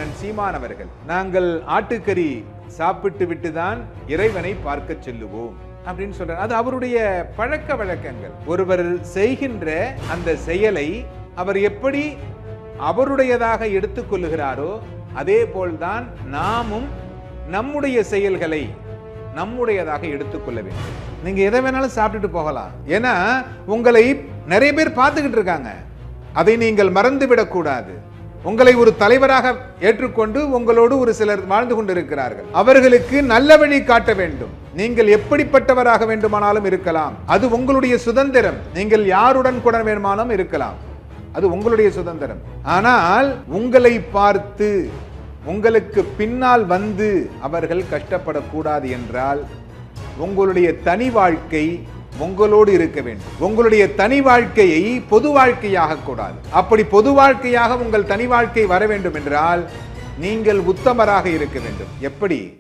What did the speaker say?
அண்ணன் சீமான் அவர்கள், நாங்கள் ஆட்டுக்கறி சாப்பிட்டு விட்டுதான் இறைவனை பார்க்க செல்லுவோம் அப்படின்னு சொல்றார். அது அவருடைய பழக்க வழக்கங்கள். ஒருவர் செய்கின்ற அந்த செயலை அவர் எப்படி அவருடையதாக எடுத்துக்கொள்ளுகிறாரோ அதே போல்தான் நாமும் நம்முடைய செயல்களை நம்முடையதாக எடுத்துக்கொள்ள வேண்டும். நீங்க எதை வேணாலும் சாப்பிட்டுட்டு போகலாம். ஏன்னா உங்களை நிறைய பேர் பார்த்துக்கிட்டு இருக்காங்க. அதை நீங்கள் மறந்துவிடக் கூடாது. உங்களை ஒரு தலைவராக ஏற்றுக்கொண்டு உங்களோடு ஒரு சிலர் வாழ்ந்து கொண்டிருக்கிறார்கள். அவர்களுக்கு நல்ல வழி காட்ட வேண்டும். நீங்கள் எப்படிப்பட்டவராக வேண்டுமானாலும் இருக்கலாம். அது உங்களுடைய சுதந்திரம். நீங்கள் யாருடன் கூட வேண்டுமானாலும் இருக்கலாம். அது உங்களுடைய சுதந்திரம். ஆனால் உங்களை பார்த்து உங்களுக்கு பின்னால் வந்து அவர்கள் கஷ்டப்படக்கூடாது என்றால் உங்களுடைய தனி வாழ்க்கை உங்களோடு இருக்க வேண்டும். உங்களுடைய தனி வாழ்க்கையை பொது வாழ்க்கையாக கூடாது. அப்படி பொது வாழ்க்கையாக உங்கள் தனி வாழ்க்கை வர வேண்டும் என்றால் நீங்கள் உத்தமராக இருக்க வேண்டும். எப்படி?